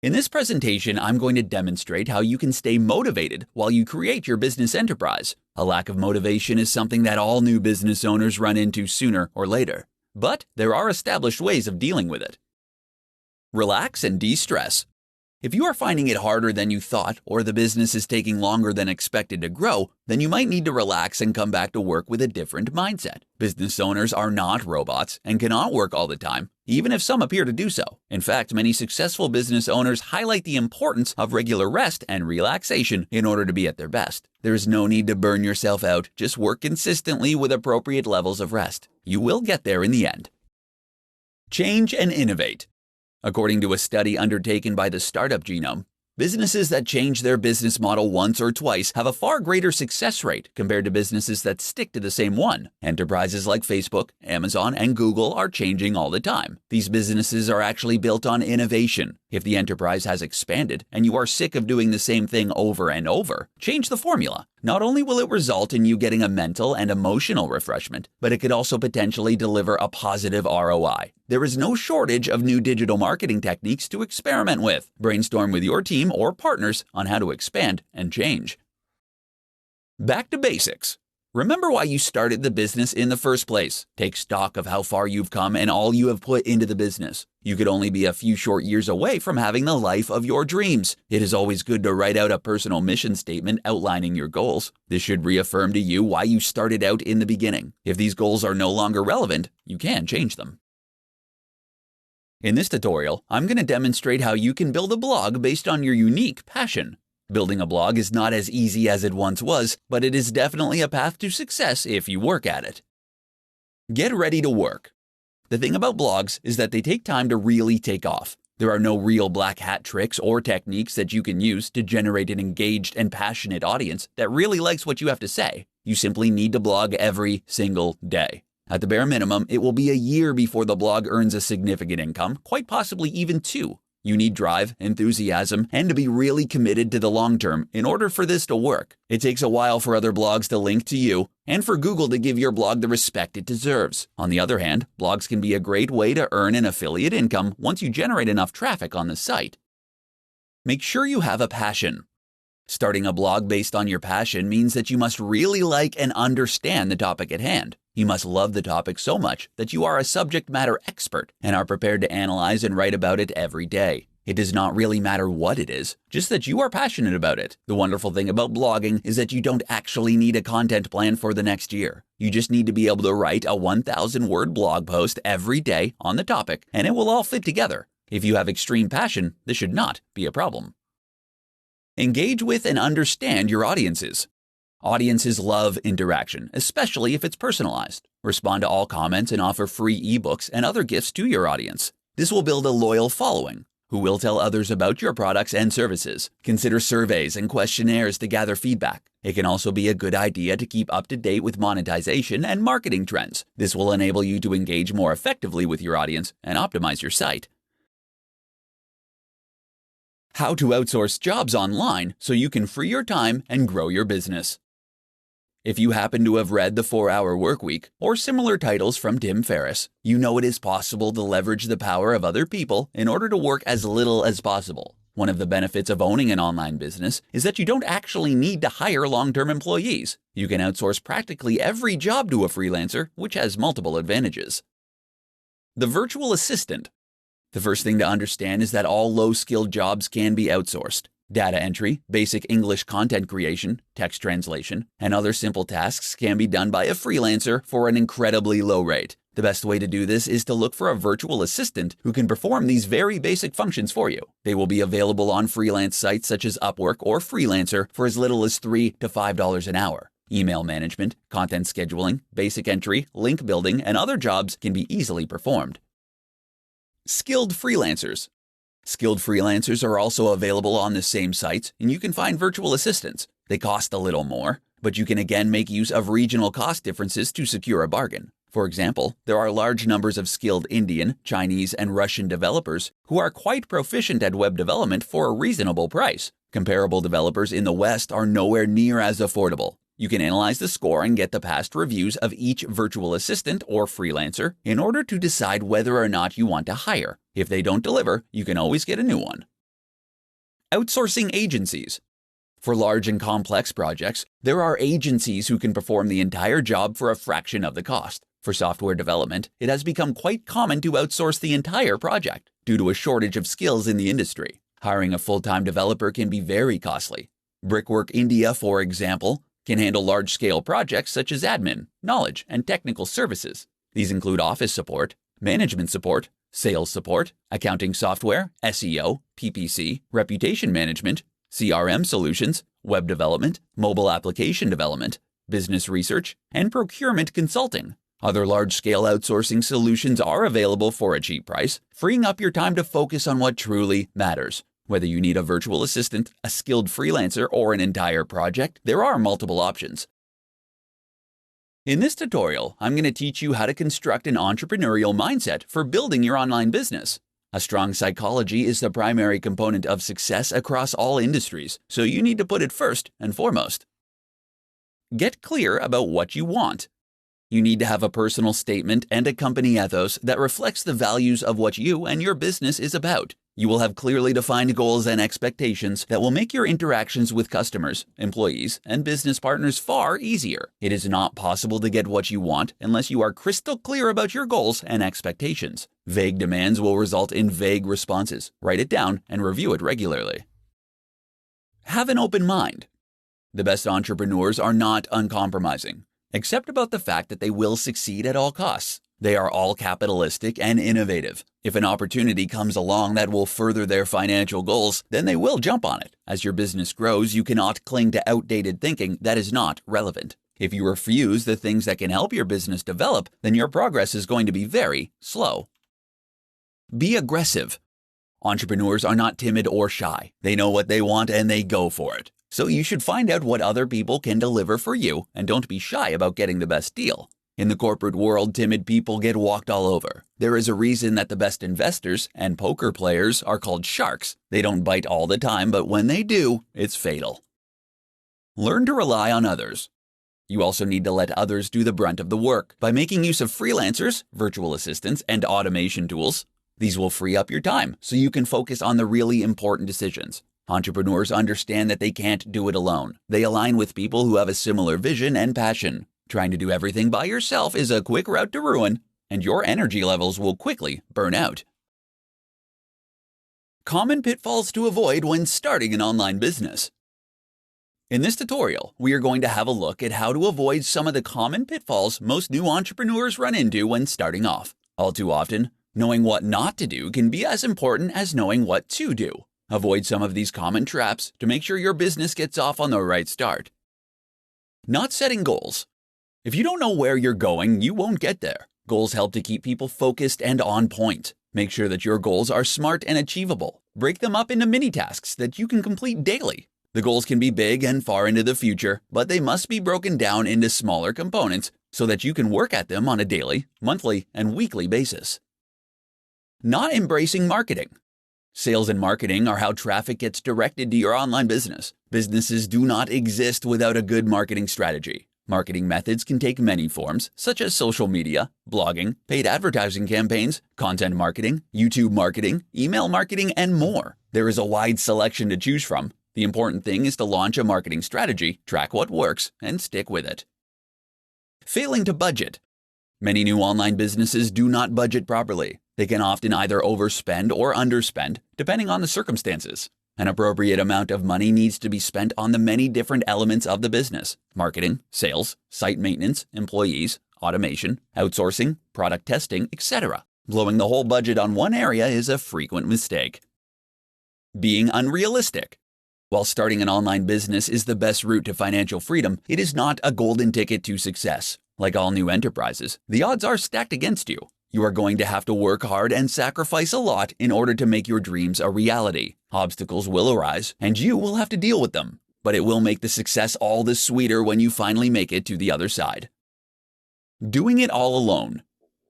In this presentation, I'm going to demonstrate how you can stay motivated while you create your business enterprise. A lack of motivation is something that all new business owners run into sooner or later, but there are established ways of dealing with it. Relax and de-stress. If you are finding it harder than you thought, or the business is taking longer than expected to grow, then you might need to relax and come back to work with a different mindset. Business owners are not robots and cannot work all the time, even if some appear to do so. In fact, many successful business owners highlight the importance of regular rest and relaxation in order to be at their best. There is no need to burn yourself out, just work consistently with appropriate levels of rest. You will get there in the end. Change and innovate. According to a study undertaken by the Startup Genome, businesses that change their business model once or twice have a far greater success rate compared to businesses that stick to the same one. Enterprises like Facebook, Amazon, and Google are changing all the time. These businesses are actually built on innovation. If the enterprise has expanded and you are sick of doing the same thing over and over, change the formula. Not only will it result in you getting a mental and emotional refreshment, but it could also potentially deliver a positive ROI. There is no shortage of new digital marketing techniques to experiment with. Brainstorm with your team or partners on how to expand and change. Back to basics. Remember why you started the business in the first place. Take stock of how far you've come and all you have put into the business. You could only be a few short years away from having the life of your dreams. It is always good to write out a personal mission statement outlining your goals. This should reaffirm to you why you started out in the beginning. If these goals are no longer relevant, you can change them. In this tutorial, I'm going to demonstrate how you can build a blog based on your unique passion. Building a blog is not as easy as it once was, but it is definitely a path to success if you work at it. Get ready to work. The thing about blogs is that they take time to really take off. There are no real black hat tricks or techniques that you can use to generate an engaged and passionate audience that really likes what you have to say. You simply need to blog every single day. At the bare minimum, it will be a year before the blog earns a significant income, quite possibly even 2. You need drive, enthusiasm, and to be really committed to the long term in order for this to work. It takes a while for other blogs to link to you and for Google to give your blog the respect it deserves. On the other hand, blogs can be a great way to earn an affiliate income once you generate enough traffic on the site. Make sure you have a passion. Starting a blog based on your passion means that you must really like and understand the topic at hand. You must love the topic so much that you are a subject matter expert and are prepared to analyze and write about it every day. It does not really matter what it is, just that you are passionate about it. The wonderful thing about blogging is that you don't actually need a content plan for the next year. You just need to be able to write a 1,000-word blog post every day on the topic, and it will all fit together. If you have extreme passion, this should not be a problem. Engage with and understand your audiences. Audiences love interaction, especially if it's personalized. Respond to all comments and offer free ebooks and other gifts to your audience. This will build a loyal following, who will tell others about your products and services. Consider surveys and questionnaires to gather feedback. It can also be a good idea to keep up to date with monetization and marketing trends. This will enable you to engage more effectively with your audience and optimize your site. How to outsource jobs online so you can free your time and grow your business. If you happen to have read The 4-Hour Workweek or similar titles from Tim Ferriss, you know it is possible to leverage the power of other people in order to work as little as possible. One of the benefits of owning an online business is that you don't actually need to hire long-term employees. You can outsource practically every job to a freelancer, which has multiple advantages. The virtual assistant. The first thing to understand is that all low-skilled jobs can be outsourced. Data entry, basic English content creation, text translation, and other simple tasks can be done by a freelancer for an incredibly low rate. The best way to do this is to look for a virtual assistant who can perform these very basic functions for you. They will be available on freelance sites such as Upwork or Freelancer for as little as $3 to $5 an hour. Email management, content scheduling, basic entry, link building, and other jobs can be easily performed. Skilled freelancers. Skilled freelancers are also available on the same sites, and you can find virtual assistants. They cost a little more, but you can again make use of regional cost differences to secure a bargain. For example, there are large numbers of skilled Indian, Chinese, and Russian developers who are quite proficient at web development for a reasonable price. Comparable developers in the West are nowhere near as affordable. You can analyze the score and get the past reviews of each virtual assistant or freelancer in order to decide whether or not you want to hire. If they don't deliver, you can always get a new one. Outsourcing agencies. For large and complex projects, there are agencies who can perform the entire job for a fraction of the cost. For software development, it has become quite common to outsource the entire project due to a shortage of skills in the industry. Hiring a full-time developer can be very costly. Brickwork India, for example, can handle large-scale projects such as admin, knowledge, and technical services. These include office support, management support, sales support, accounting software, SEO, PPC, reputation management, CRM solutions, web development, mobile application development, business research, and procurement consulting. Other large-scale outsourcing solutions are available for a cheap price, freeing up your time to focus on what truly matters. Whether you need a virtual assistant, a skilled freelancer, or an entire project, there are multiple options. In this tutorial, I'm going to teach you how to construct an entrepreneurial mindset for building your online business. A strong psychology is the primary component of success across all industries, so you need to put it first and foremost. Get clear about what you want. You need to have a personal statement and a company ethos that reflects the values of what you and your business is about. You will have clearly defined goals and expectations that will make your interactions with customers, employees, and business partners far easier. It is not possible to get what you want unless you are crystal clear about your goals and expectations. Vague demands will result in vague responses. Write it down and review it regularly. Have an open mind. The best entrepreneurs are not uncompromising, except about the fact that they will succeed at all costs. They are all capitalistic and innovative. If an opportunity comes along that will further their financial goals, then they will jump on it. As your business grows, you cannot cling to outdated thinking that is not relevant. If you refuse the things that can help your business develop, then your progress is going to be very slow. Be aggressive. Entrepreneurs are not timid or shy. They know what they want and they go for it. So you should find out what other people can deliver for you and don't be shy about getting the best deal. In the corporate world, timid people get walked all over. There is a reason that the best investors and poker players are called sharks. They don't bite all the time, but when they do, it's fatal. Learn to rely on others. You also need to let others do the brunt of the work by making use of freelancers, virtual assistants, and automation tools. These will free up your time so you can focus on the really important decisions. Entrepreneurs understand that they can't do it alone. They align with people who have a similar vision and passion. Trying to do everything by yourself is a quick route to ruin, and your energy levels will quickly burn out. Common pitfalls to avoid when starting an online business. In this tutorial, we are going to have a look at how to avoid some of the common pitfalls most new entrepreneurs run into when starting off. All too often, knowing what not to do can be as important as knowing what to do. Avoid some of these common traps to make sure your business gets off on the right start. Not setting goals. If you don't know where you're going, you won't get there. Goals help to keep people focused and on point. Make sure that your goals are smart and achievable. Break them up into mini tasks that you can complete daily. The goals can be big and far into the future, but they must be broken down into smaller components so that you can work at them on a daily, monthly, and weekly basis. Not embracing marketing. Sales and marketing are how traffic gets directed to your online business. Businesses do not exist without a good marketing strategy. Marketing methods can take many forms, such as social media, blogging, paid advertising campaigns, content marketing, YouTube marketing, email marketing, and more. There is a wide selection to choose from. The important thing is to launch a marketing strategy, track what works, and stick with it. Failing to budget. Many new online businesses do not budget properly. They can often either overspend or underspend, depending on the circumstances. An appropriate amount of money needs to be spent on the many different elements of the business: marketing, sales, site maintenance, employees, automation, outsourcing, product testing, etc. Blowing the whole budget on one area is a frequent mistake. Being unrealistic. While starting an online business is the best route to financial freedom, it is not a golden ticket to success. Like all new enterprises, the odds are stacked against you. You are going to have to work hard and sacrifice a lot in order to make your dreams a reality. Obstacles will arise, and you will have to deal with them. But it will make the success all the sweeter when you finally make it to the other side. Doing it all alone.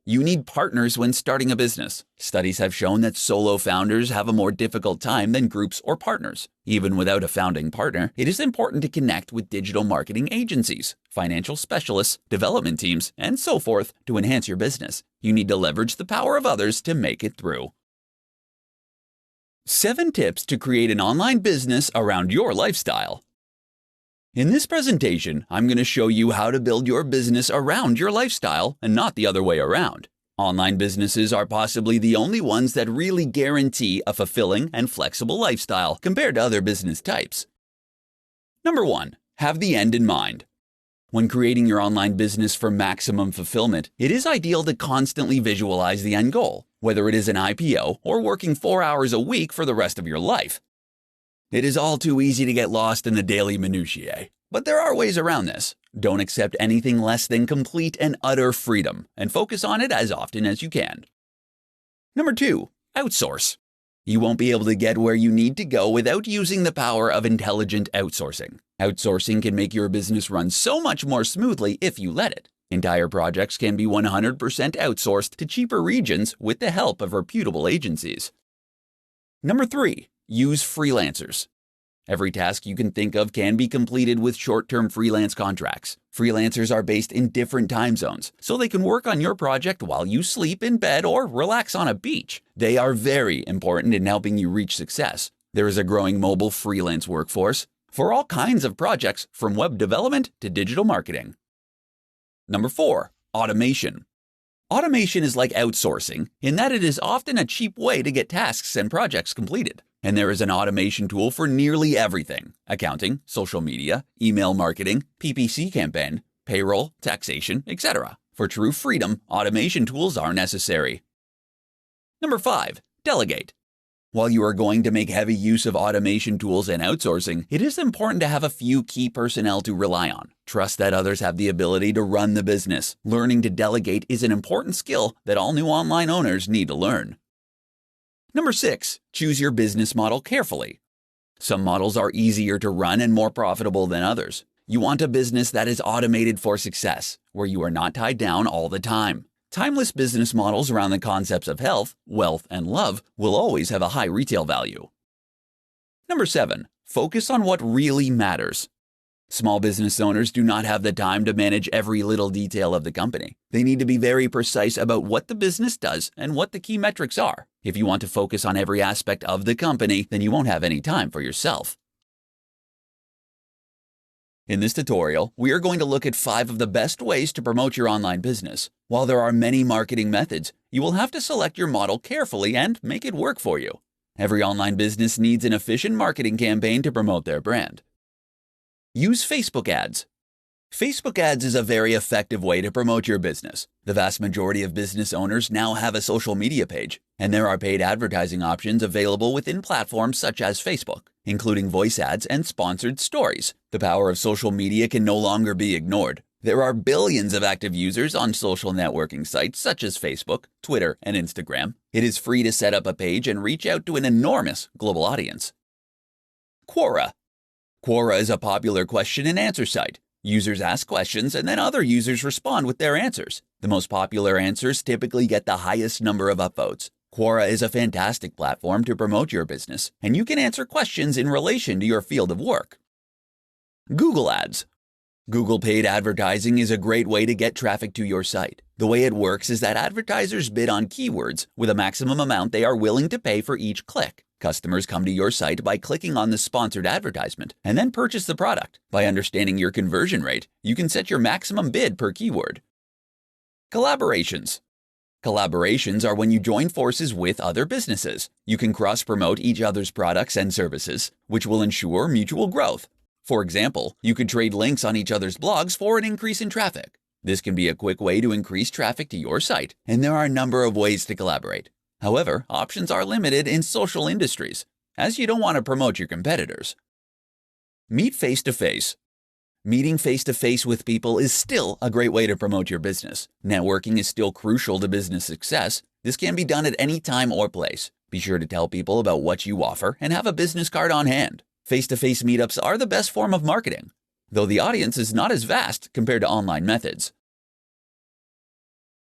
You need partners when starting a business. Studies have shown that solo founders have a more difficult time than groups or partners. Even without a founding partner, it is important to connect with digital marketing agencies, financial specialists, development teams, and so forth to enhance your business. You need to leverage the power of others to make it through. 7 tips to create an online business around your lifestyle. In this presentation, I'm going to show you how to build your business around your lifestyle and not the other way around. Online businesses are possibly the only ones that really guarantee a fulfilling and flexible lifestyle compared to other business types. Number 1. Have the end in mind. When creating your online business for maximum fulfillment, it is ideal to constantly visualize the end goal, whether it is an IPO or working 4 hours a week for the rest of your life. It is all too easy to get lost in the daily minutiae, but there are ways around this. Don't accept anything less than complete and utter freedom, and focus on it as often as you can. Number 2. Outsource. You won't be able to get where you need to go without using the power of intelligent outsourcing. Outsourcing can make your business run so much more smoothly if you let it. Entire projects can be 100% outsourced to cheaper regions with the help of reputable agencies. Number 3. Use freelancers. Every task you can think of can be completed with short-term freelance contracts. Freelancers are based in different time zones, so they can work on your project while you sleep in bed or relax on a beach. They are very important in helping you reach success. There is a growing mobile freelance workforce for all kinds of projects, from web development to digital marketing. Number 4. Automation. Automation is like outsourcing in that it is often a cheap way to get tasks and projects completed. And there is an automation tool for nearly everything: accounting, social media, email marketing, PPC campaign, payroll, taxation, etc. For true freedom, automation tools are necessary. Number 5. Delegate. While you are going to make heavy use of automation tools and outsourcing, it is important to have a few key personnel to rely on. Trust that others have the ability to run the business. Learning to delegate is an important skill that all new online owners need to learn. Number 6. Choose your business model carefully. Some models are easier to run and more profitable than others. You want a business that is automated for success, where you are not tied down all the time. Timeless business models around the concepts of health, wealth, and love will always have a high retail value. Number 7. Focus on what really matters. Small business owners do not have the time to manage every little detail of the company. They need to be very precise about what the business does and what the key metrics are. If you want to focus on every aspect of the company, then you won't have any time for yourself. In this tutorial, we are going to look at 5 of the best ways to promote your online business. While there are many marketing methods, you will have to select your model carefully and make it work for you. Every online business needs an efficient marketing campaign to promote their brand. Use Facebook ads. Facebook ads is a very effective way to promote your business. The vast majority of business owners now have a social media page, and there are paid advertising options available within platforms such as Facebook, including voice ads and sponsored stories. The power of social media can no longer be ignored. There are billions of active users on social networking sites such as Facebook, Twitter, and Instagram. It is free to set up a page and reach out to an enormous global audience. Quora. Quora is a popular question and answer site. Users ask questions and then other users respond with their answers. The most popular answers typically get the highest number of upvotes. Quora is a fantastic platform to promote your business, and you can answer questions in relation to your field of work. Google Ads. Google paid advertising is a great way to get traffic to your site. The way it works is that advertisers bid on keywords with a maximum amount they are willing to pay for each click. Customers come to your site by clicking on the sponsored advertisement and then purchase the product. By understanding your conversion rate, you can set your maximum bid per keyword. Collaborations. Collaborations are when you join forces with other businesses. You can cross-promote each other's products and services, which will ensure mutual growth. For example, you could trade links on each other's blogs for an increase in traffic. This can be a quick way to increase traffic to your site, and there are a number of ways to collaborate. However, options are limited in social industries, as you don't want to promote your competitors. Meet face-to-face. Meeting face-to-face with people is still a great way to promote your business. Networking is still crucial to business success. This can be done at any time or place. Be sure to tell people about what you offer and have a business card on hand. Face-to-face meetups are the best form of marketing, though the audience is not as vast compared to online methods.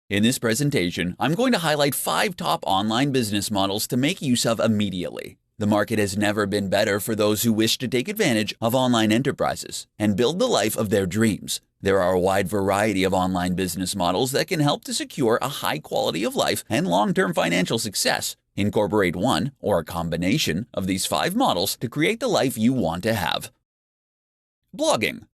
In this presentation, I'm going to highlight 5 top online business models to make use of immediately. The market has never been better for those who wish to take advantage of online enterprises and build the life of their dreams. There are a wide variety of online business models that can help to secure a high quality of life and long-term financial success. Incorporate one or a combination of these 5 models to create the life you want to have. Blogging.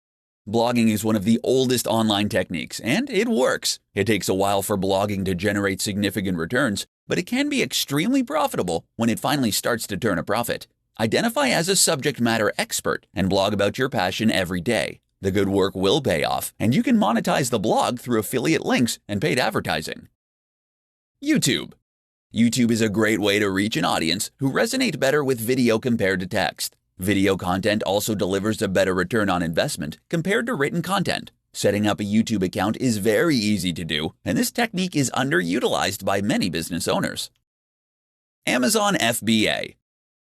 Blogging is one of the oldest online techniques, and it works. It takes a while for blogging to generate significant returns, but it can be extremely profitable when it finally starts to turn a profit. Identify as a subject matter expert and blog about your passion every day. The good work will pay off, and you can monetize the blog through affiliate links and paid advertising. YouTube. YouTube is a great way to reach an audience who resonate better with video compared to text. Video content also delivers a better return on investment compared to written content. Setting up a YouTube account is very easy to do, and this technique is underutilized by many business owners. Amazon FBA.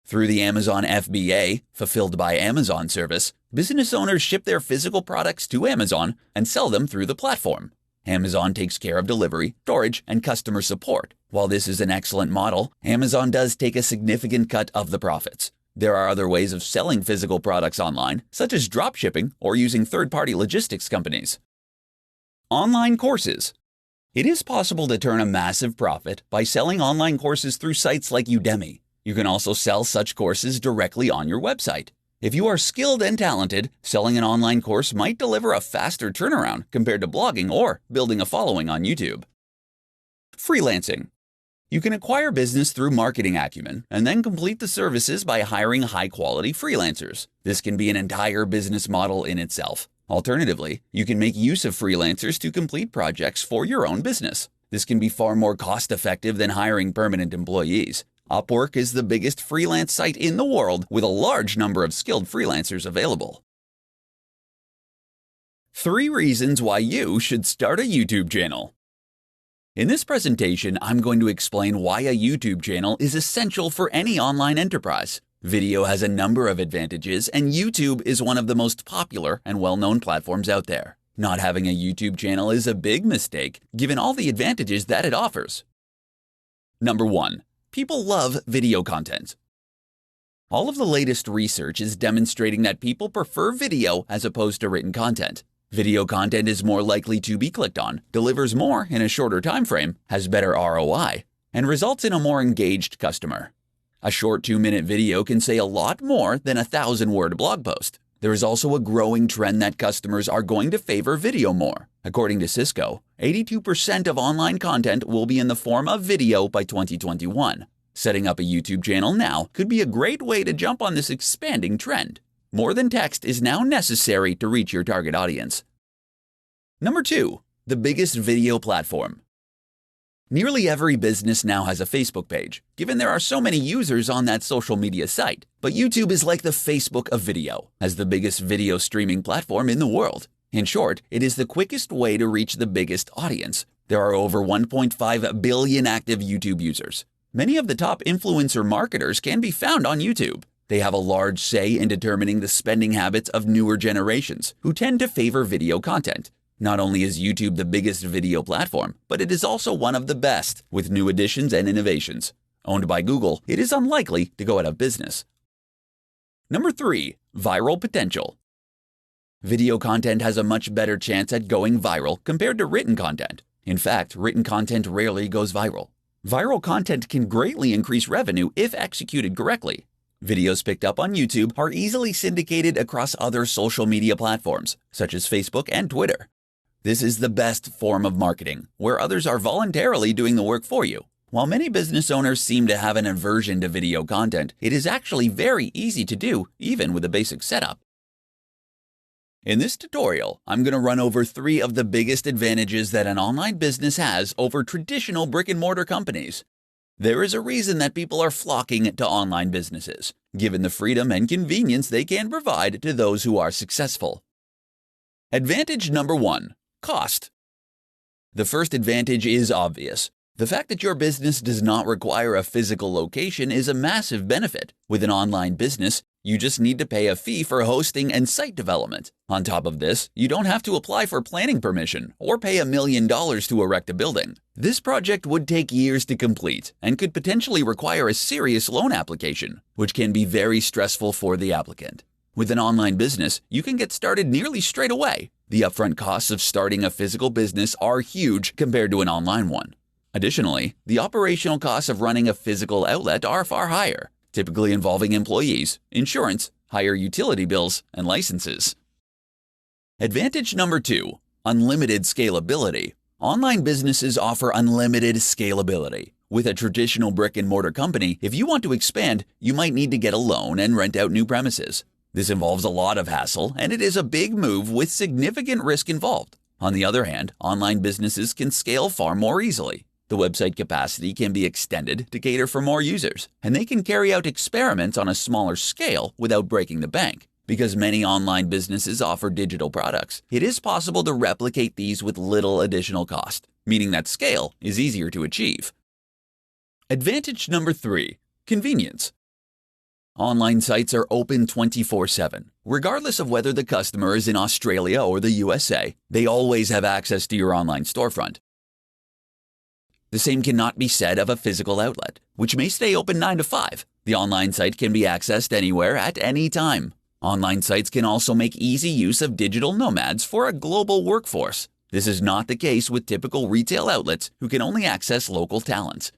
Through the Amazon FBA, Fulfilled by Amazon service, business owners ship their physical products to Amazon and sell them through the platform. Amazon takes care of delivery, storage, and customer support. While this is an excellent model, Amazon does take a significant cut of the profits. There are other ways of selling physical products online, such as dropshipping or using third-party logistics companies. Online courses. It is possible to turn a massive profit by selling online courses through sites like Udemy. You can also sell such courses directly on your website. If you are skilled and talented, selling an online course might deliver a faster turnaround compared to blogging or building a following on YouTube. Freelancing. You can acquire business through marketing acumen and then complete the services by hiring high-quality freelancers. This can be an entire business model in itself. Alternatively, you can make use of freelancers to complete projects for your own business. This can be far more cost-effective than hiring permanent employees. Upwork is the biggest freelance site in the world with a large number of skilled freelancers available. 3 reasons why you should start a YouTube channel. In this presentation, I'm going to explain why a YouTube channel is essential for any online enterprise. Video has a number of advantages, and YouTube is one of the most popular and well-known platforms out there. Not having a YouTube channel is a big mistake, given all the advantages that it offers. Number 1. People love video content. All of the latest research is demonstrating that people prefer video as opposed to written content. Video content is more likely to be clicked on, delivers more in a shorter time frame, has better ROI, and results in a more engaged customer. A short 2-minute video can say a lot more than a 1,000-word blog post. There is also a growing trend that customers are going to favor video more. According to Cisco, 82% of online content will be in the form of video by 2021. Setting up a YouTube channel now could be a great way to jump on this expanding trend. More than text is now necessary to reach your target audience. Number 2. The biggest video platform. Nearly every business now has a Facebook page, given there are so many users on that social media site. But YouTube is like the Facebook of video, as the biggest video streaming platform in the world. In short, it is the quickest way to reach the biggest audience. There are over 1.5 billion active YouTube users. Many of the top influencer marketers can be found on YouTube. They have a large say in determining the spending habits of newer generations, who tend to favor video content. Not only is YouTube the biggest video platform, but it is also one of the best, with new additions and innovations. Owned by Google, it is unlikely to go out of business. Number 3. Viral potential. Video content has a much better chance at going viral compared to written content. In fact, written content rarely goes viral. Viral content can greatly increase revenue if executed correctly. Videos picked up on YouTube are easily syndicated across other social media platforms, such as Facebook and Twitter. This is the best form of marketing, where others are voluntarily doing the work for you. While many business owners seem to have an aversion to video content, it is actually very easy to do, even with a basic setup. In this tutorial, I'm going to run over 3 of the biggest advantages that an online business has over traditional brick-and-mortar companies. There is a reason that people are flocking to online businesses, given the freedom and convenience they can provide to those who are successful. Advantage number 1. Cost. The first advantage is obvious. The fact that your business does not require a physical location is a massive benefit. With an online business, you just need to pay a fee for hosting and site development. On top of this, you don't have to apply for planning permission or pay $1 million to erect a building. This project would take years to complete and could potentially require a serious loan application, which can be very stressful for the applicant. With an online business, you can get started nearly straight away. The upfront costs of starting a physical business are huge compared to an online one. Additionally, the operational costs of running a physical outlet are far higher, typically involving employees, insurance, higher utility bills, and licenses. Advantage number 2, unlimited scalability. Online businesses offer unlimited scalability. With a traditional brick-and-mortar company, if you want to expand, you might need to get a loan and rent out new premises. This involves a lot of hassle, and it is a big move with significant risk involved. On the other hand, online businesses can scale far more easily. The website capacity can be extended to cater for more users, and they can carry out experiments on a smaller scale without breaking the bank. Because many online businesses offer digital products, it is possible to replicate these with little additional cost, meaning that scale is easier to achieve. Advantage number 3, convenience. Online sites are open 24/7. Regardless of whether the customer is in Australia or the USA, they always have access to your online storefront. The same cannot be said of a physical outlet, which may stay open 9 to 5. The online site can be accessed anywhere at any time. Online sites can also make easy use of digital nomads for a global workforce. This is not the case with typical retail outlets who can only access local talents.